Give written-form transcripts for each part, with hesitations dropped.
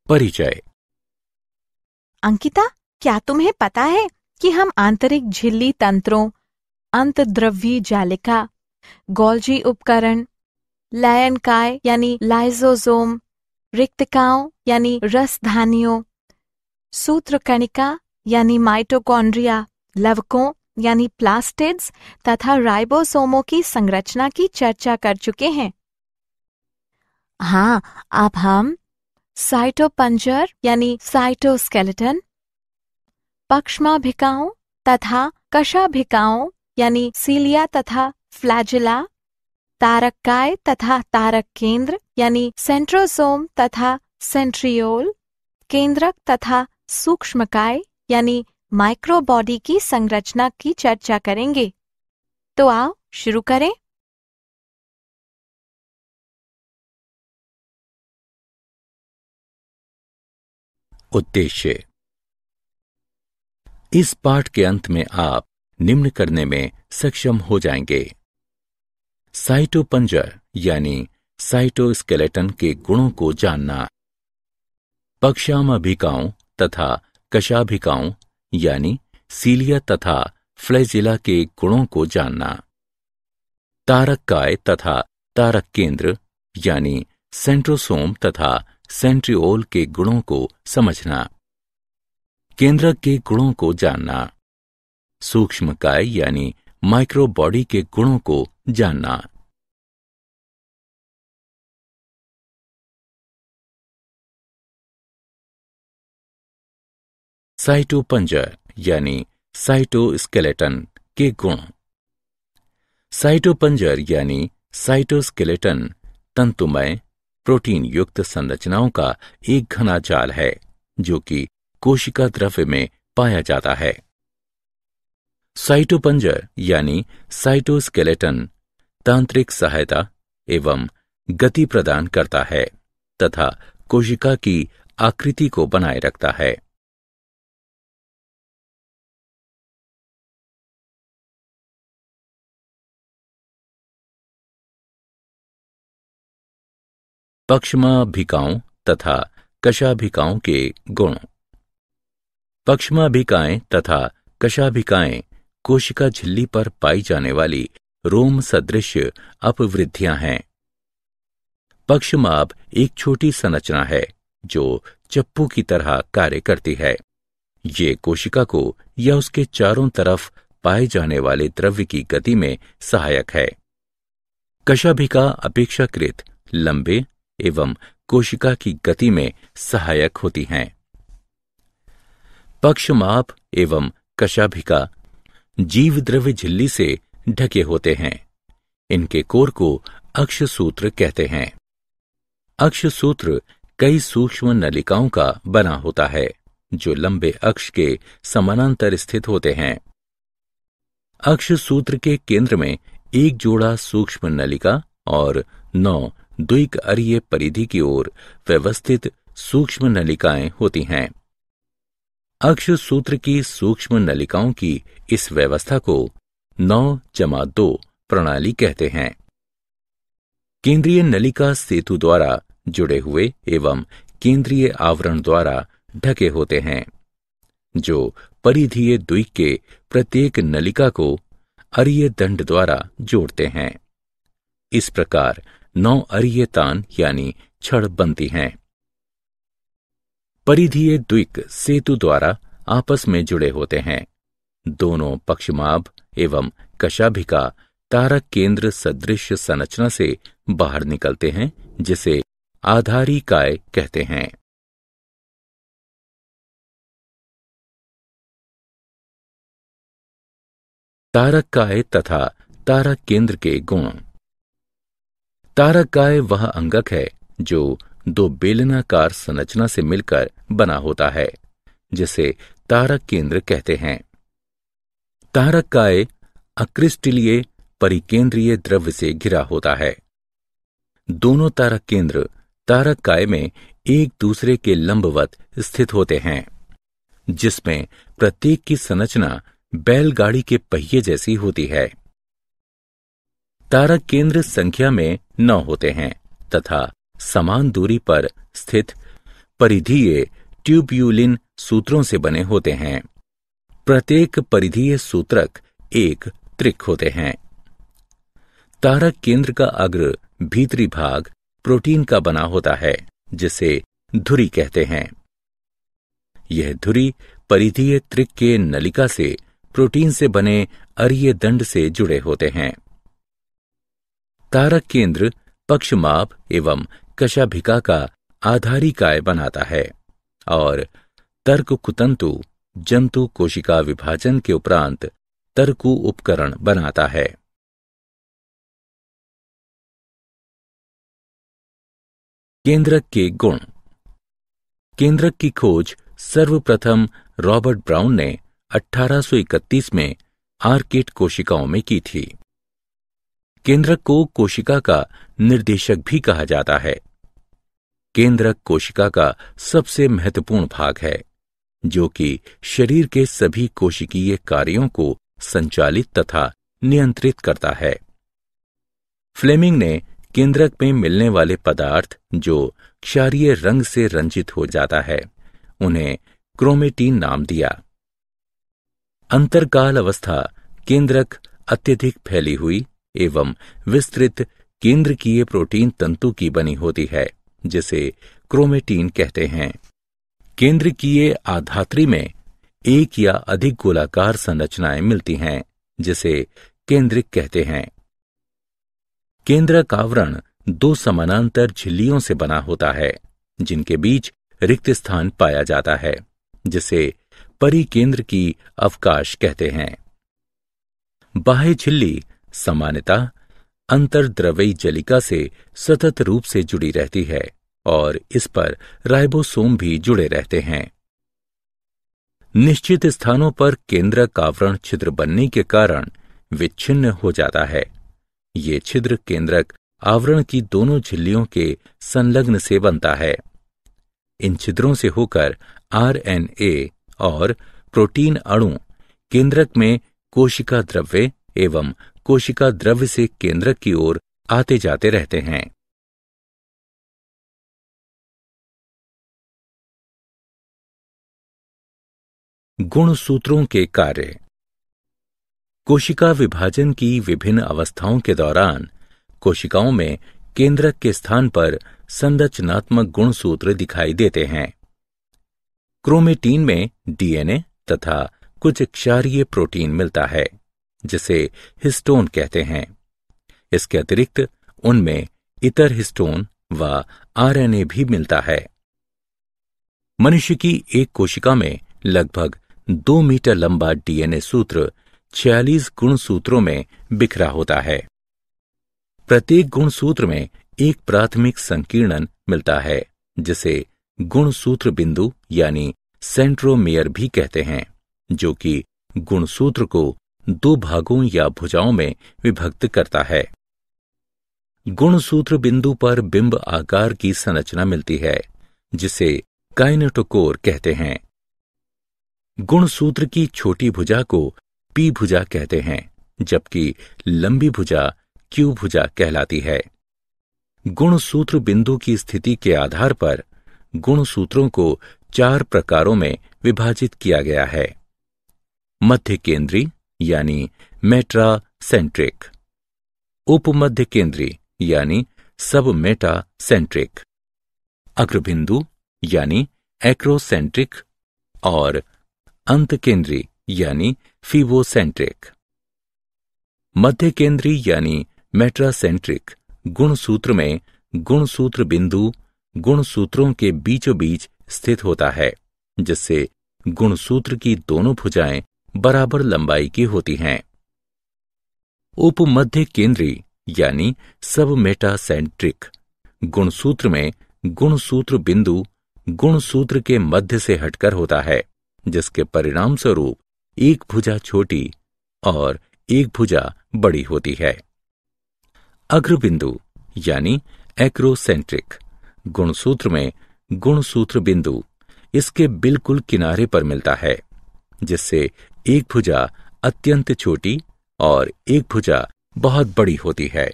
परिचय। अंकिता, क्या तुम्हें पता है कि हम आंतरिक झिल्ली तंत्रों, अंतर्द्रव्यी जालिका, गोल्जी उपकरण, लयनकाय यानी लाइसोसोम, रिक्तिकाओं यानी रसधानियों, सूत्रकणिका यानी माइटोकॉन्ड्रिया, लवकों यानी प्लास्टिड्स तथा राइबोसोमों की संरचना की चर्चा कर चुके हैं। हाँ, अब हम साइटोपंजर यानी साइटोस्केलेटन, पक्ष्माभिकाओं तथा कशाभिकाओं यानी सीलिया तथा फ्लैजिला, तारककाय तथा तारक केंद्र यानी सेंट्रोसोम तथा सेंट्रियोल, केंद्रक तथा सूक्ष्मकाय यानी माइक्रोबॉडी की संरचना की चर्चा करेंगे। तो आओ शुरू करें। उद्देश्य। इस पाठ के अंत में आप निम्न करने में सक्षम हो जाएंगे: साइटोपंजर यानी साइटोस्केलेटन के गुणों को जानना, पक्ष्माभिकाओं तथा कशाभिकाओं यानी सीलिया तथा फ्लैजिला के गुणों को जानना, तारककाय तथा तारक केंद्र यानी सेंट्रोसोम तथा सेंट्रियोल के गुणों को समझना, केंद्रक के गुणों को जानना, सूक्ष्मकाय यानी माइक्रोबॉडी के गुणों को जानना। साइटोपंजर यानी साइटोस्केलेटन के गुण। साइटोपंजर यानी साइटोस्केलेटन तंतुमय प्रोटीन युक्त संरचनाओं का एक घना जाल है जो कि कोशिका द्रव्य में पाया जाता है। साइटोपंजर यानी साइटोस्केलेटन तांत्रिक सहायता एवं गति प्रदान करता है तथा कोशिका की आकृति को बनाए रखता है। पक्ष्माभिकाओं तथा कशाभिकाओं के गुण। पक्ष्माभिकाएं तथा कशाभिकाएं कोशिका झिल्ली पर पाई जाने वाली रोम सदृश अपवृद्धियां हैं। पक्ष्माभ एक छोटी संरचना है जो चप्पू की तरह कार्य करती है। ये कोशिका को या उसके चारों तरफ पाए जाने वाले द्रव्य की गति में सहायक है। कशाभिका अपेक्षाकृत लंबे एवं कोशिका की गति में सहायक होती हैं। पक्ष्माभ एवं कशाभिका जीव द्रव्य झिल्ली से ढके होते हैं। इनके कोर को अक्षसूत्र कहते हैं। अक्षसूत्र कई सूक्ष्म नलिकाओं का बना होता है जो लंबे अक्ष के समानांतर स्थित होते हैं। अक्षसूत्र के केंद्र में एक जोड़ा सूक्ष्म नलिका और 9 द्विअरीय परिधि की ओर व्यवस्थित सूक्ष्म नलिकाएं होती हैं। अक्षसूत्र की सूक्ष्म नलिकाओं की इस व्यवस्था को 9+2 प्रणाली कहते हैं। केंद्रीय नलिका सेतु द्वारा जुड़े हुए एवं केंद्रीय आवरण द्वारा ढके होते हैं जो परिधीय द्विक के प्रत्येक नलिका को अरीय दंड द्वारा जोड़ते हैं। इस प्रकार 9 अरीय तान यानी छड़ बनती हैं। परिधीय द्विक सेतु द्वारा आपस में जुड़े होते हैं। दोनों पक्ष्माभ एवं कशाभिका तारक केंद्र सदृश संरचना से बाहर निकलते हैं जिसे आधारिकाय कहते हैं। तारककाय तथा तारक केंद्र के गुण। तारककाय वह अंगक है जो 2 बेलनाकार संरचना से मिलकर बना होता है जिसे तारक केंद्र कहते हैं। तारककाय अक्रिस्टलीय परिकेंद्रीय द्रव्य से घिरा होता है। दोनों तारक केंद्र तारककाय में एक दूसरे के लंबवत स्थित होते हैं जिसमें प्रत्येक की संरचना बैलगाड़ी के पहिए जैसी होती है। तारक केंद्र संख्या में 9 होते हैं तथा समान दूरी पर स्थित परिधीय ट्यूब्यूलिन सूत्रों से बने होते हैं। प्रत्येक परिधीय सूत्रक एक त्रिक होते हैं। तारक केंद्र का अग्र भीतरी भाग प्रोटीन का बना होता है, जिसे धुरी कहते हैं। यह धुरी परिधीय त्रिक के नलिका से प्रोटीन से बने अरीय दंड से जुड़े होते हैं। तारक केंद्र पक्षमाप एवं कशाभिका का आधारिकाय बनाता है और तर्क कुतंतु जंतु कोशिका विभाजन के उपरांत तर्कु उपकरण बनाता है। केंद्रक के गुण। केंद्रक की खोज सर्वप्रथम रॉबर्ट ब्राउन ने 1831 में आर्किड कोशिकाओं में की थी। केंद्रक को कोशिका का निर्देशक भी कहा जाता है। केंद्रक कोशिका का सबसे महत्वपूर्ण भाग है, जो कि शरीर के सभी कोशिकीय कार्यों को संचालित तथा नियंत्रित करता है। फ्लेमिंग ने केंद्रक में मिलने वाले पदार्थ जो क्षारीय रंग से रंजित हो जाता है, उन्हें क्रोमेटीन नाम दिया। अंतरकाल अवस्था केंद्रक अत्यधिक फैली हुई एवं विस्तृत केंद्रकीय प्रोटीन तंतु की बनी होती है, जिसे क्रोमेटीन कहते हैं। केंद्रकीय आधात्री में एक या अधिक गोलाकार संरचनाएं मिलती हैं, जिसे केंद्रिक कहते हैं। केंद्रक आवरण दो समानांतर झिल्लियों से बना होता है, जिनके बीच रिक्त स्थान पाया जाता है, जिसे परिकेंद्र की अवकाश कहते हैं। बाह्य झिल्ली सामान्यतः अंतर्द्रवयी जलिका से सतत रूप से जुड़ी रहती है और इस पर राइबोसोम भी जुड़े रहते हैं। निश्चित स्थानों पर केंद्रक आवरण छिद्र बनने के कारण विच्छिन्न हो जाता है। ये छिद्र केंद्रक आवरण की दोनों झिल्लियों के संलग्न से बनता है। इन छिद्रों से होकर आरएनए और प्रोटीन अणु केंद्रक में कोशिका द्रव्य एवं कोशिका द्रव्य से केंद्रक की ओर आते जाते रहते हैं। गुणसूत्रों के कार्य। कोशिका विभाजन की विभिन्न अवस्थाओं के दौरान कोशिकाओं में केंद्रक के स्थान पर संरचनात्मक गुणसूत्र दिखाई देते हैं। क्रोमेटीन में डीएनए तथा कुछ क्षारीय प्रोटीन मिलता है, जिसे हिस्टोन कहते हैं। इसके अतिरिक्त उनमें इतर हिस्टोन व आरएनए भी मिलता है। मनुष्य की एक कोशिका में लगभग 2 मीटर लंबा डीएनए सूत्र 46 गुणसूत्रों में बिखरा होता है। प्रत्येक गुणसूत्र में एक प्राथमिक संकीर्णन मिलता है, जिसे गुणसूत्र बिंदु यानी सेंट्रोमियर भी कहते हैं, जो कि गुणसूत्र को 2 भागों या भुजाओं में विभक्त करता है। गुणसूत्र बिंदु पर बिंब आकार की संरचना मिलती है, जिसे काइनेटोकोर कहते हैं। गुणसूत्र की छोटी भुजा को पी भुजा कहते हैं, जबकि लंबी भुजा क्यू भुजा कहलाती है। गुणसूत्र बिंदु की स्थिति के आधार पर गुणसूत्रों को 4 प्रकारों में विभाजित किया गया है। मध्य केंद्री यानी मेट्रासेंट्रिक, उपमध्य केंद्री यानी सब मेटासेंट्रिक, अग्रबिंदु यानी एक्रोसेंट्रिक और अंत केंद्री यानी फिबोसेंट्रिक। मध्य केंद्री यानी मेट्रासेंट्रिक गुणसूत्र में गुणसूत्र बिंदु गुणसूत्रों के बीचों बीच स्थित होता है, जिससे गुणसूत्र की दोनों भुजाएं बराबर लंबाई की होती हैं। उपमध्य केंद्री यानी सब मेटासेंट्रिक गुणसूत्र में गुणसूत्र बिंदु गुणसूत्र के मध्य से हटकर होता है, जिसके परिणाम स्वरूप एक भुजा छोटी और एक भुजा बड़ी होती है। अग्रबिंदु यानी एक्रोसेंट्रिक गुणसूत्र में गुणसूत्र बिंदु इसके बिल्कुल किनारे पर मिलता है, जिससे एक भुजा अत्यंत छोटी और एक भुजा बहुत बड़ी होती है।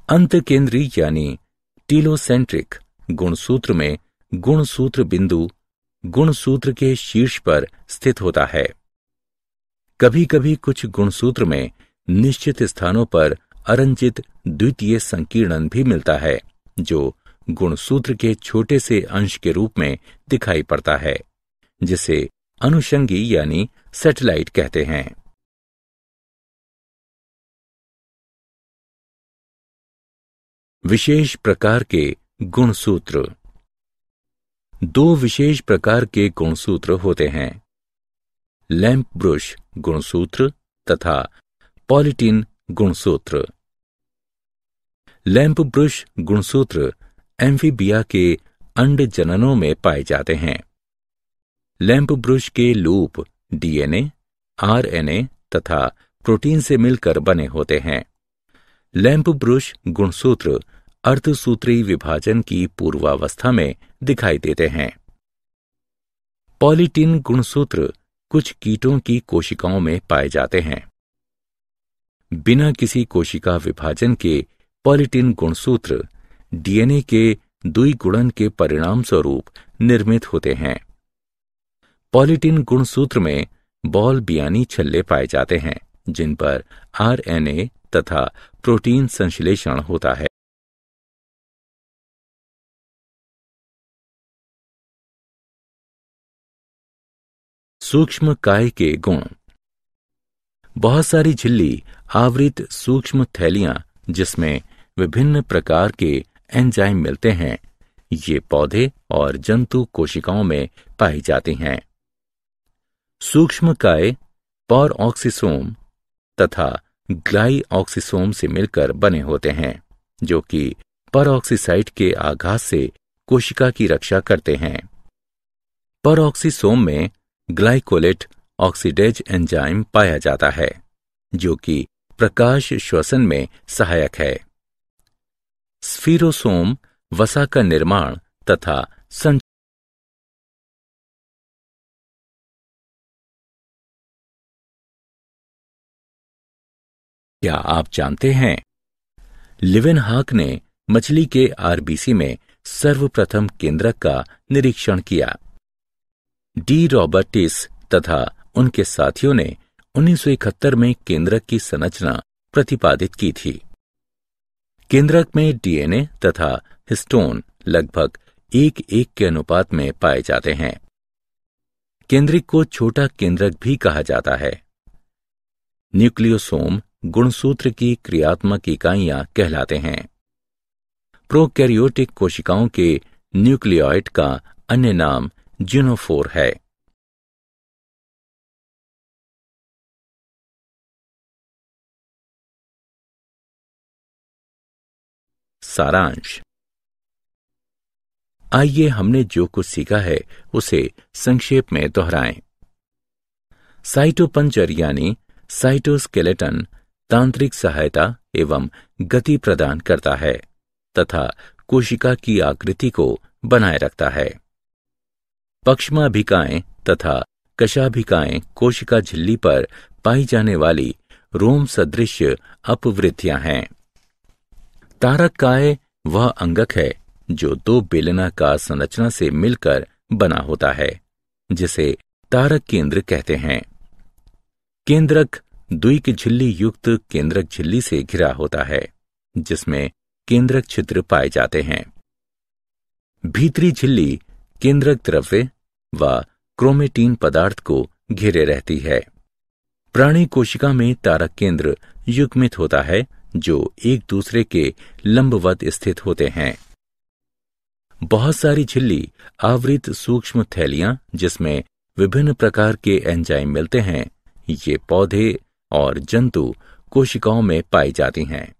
अंत केंद्री यानी टीलोसेंट्रिक गुणसूत्र में गुणसूत्र बिंदु गुणसूत्र के शीर्ष पर स्थित होता है। कभी कभी कुछ गुणसूत्र में निश्चित स्थानों पर अरंजित द्वितीय संकीर्णन भी मिलता है, जो गुणसूत्र के छोटे से अंश के रूप में दिखाई पड़ता है, जिसे अनुषंगी यानी सैटेलाइट कहते हैं। विशेष प्रकार के गुणसूत्र। दो विशेष प्रकार के गुणसूत्र होते हैं, लैंप ब्रुश गुणसूत्र तथा पॉलीटिन गुणसूत्र। लैंप ब्रुश गुणसूत्र एम्फीबिया के अंड जननों में पाए जाते हैं। लैंप ब्रुश के लूप डीएनए, आरएनए तथा प्रोटीन से मिलकर बने होते हैं। लैंप ब्रुश गुणसूत्र अर्धसूत्री विभाजन की पूर्वावस्था में दिखाई देते हैं। पॉलीटिन गुणसूत्र कुछ कीटों की कोशिकाओं में पाए जाते हैं। बिना किसी कोशिका विभाजन के पॉलीटिन गुणसूत्र डीएनए के द्विगुणन के परिणाम स्वरूप निर्मित होते हैं। पॉलीटिन गुणसूत्र में बॉल बियानी छल्ले पाए जाते हैं, जिन पर आरएनए तथा प्रोटीन संश्लेषण होता है। सूक्ष्म काय के गुण। बहुत सारी झिल्ली आवृत सूक्ष्म थैलियां जिसमें विभिन्न प्रकार के एंजाइम मिलते हैं, ये पौधे और जंतु कोशिकाओं में पाई जाती हैं। सूक्ष्म काय परऑक्सीसोम तथा ग्लाइऑक्सीसोम से मिलकर बने होते हैं, जो कि परऑक्सीसाइट के आघात से कोशिका की रक्षा करते हैं। परऑक्सीसोम में ग्लाइकोलेट ऑक्सीडेज एंजाइम पाया जाता है, जो कि प्रकाश श्वसन में सहायक है। स्फीरोसोम वसा का निर्माण तथा क्या आप जानते हैं, लिवेनहाक ने मछली के आरबीसी में सर्वप्रथम केंद्रक का निरीक्षण किया। डी रॉबर्टिस तथा उनके साथियों ने 1971 में केंद्रक की संरचना प्रतिपादित की थी। केंद्रक में डीएनए तथा हिस्टोन लगभग 1:1 के अनुपात में पाए जाते हैं। केंद्रक को छोटा केंद्रक भी कहा जाता है। न्यूक्लियोसोम गुणसूत्र की क्रियात्मक इकाइयां कहलाते हैं। प्रोकैरियोटिक कोशिकाओं के न्यूक्लियोइड का अन्य नाम जिनोफोर है। सारांश। आइए हमने जो कुछ सीखा है उसे संक्षेप में दोहराएं। साइटोपंजर यानी साइटोस्केलेटन तांत्रिक सहायता एवं गति प्रदान करता है तथा कोशिका की आकृति को बनाए रखता है। पक्ष्माभिकाएं तथा कशाभिकाएं कोशिका झिल्ली पर पाई जाने वाली रोम सदृश अपवृत्तियां हैं। तारककाय वह अंगक है जो दो बेलनाकार संरचना से मिलकर बना होता है, जिसे तारक केंद्र कहते हैं। केंद्रक द्विक झिल्ली युक्त केंद्रक झिल्ली से घिरा होता है, जिसमें केंद्रक छिद्र पाए जाते हैं। भीतरी झिल्ली केंद्रक द्रव्य व क्रोमेटीन पदार्थ को घेरे रहती है। प्राणी कोशिका में तारक केंद्र युग्मित होता है, जो एक दूसरे के लंबवत स्थित होते हैं। बहुत सारी झिल्ली आवृत सूक्ष्म थैलियां जिसमें विभिन्न प्रकार के एंजाइम मिलते हैं, ये पौधे और जंतु कोशिकाओं में पाई जाती हैं।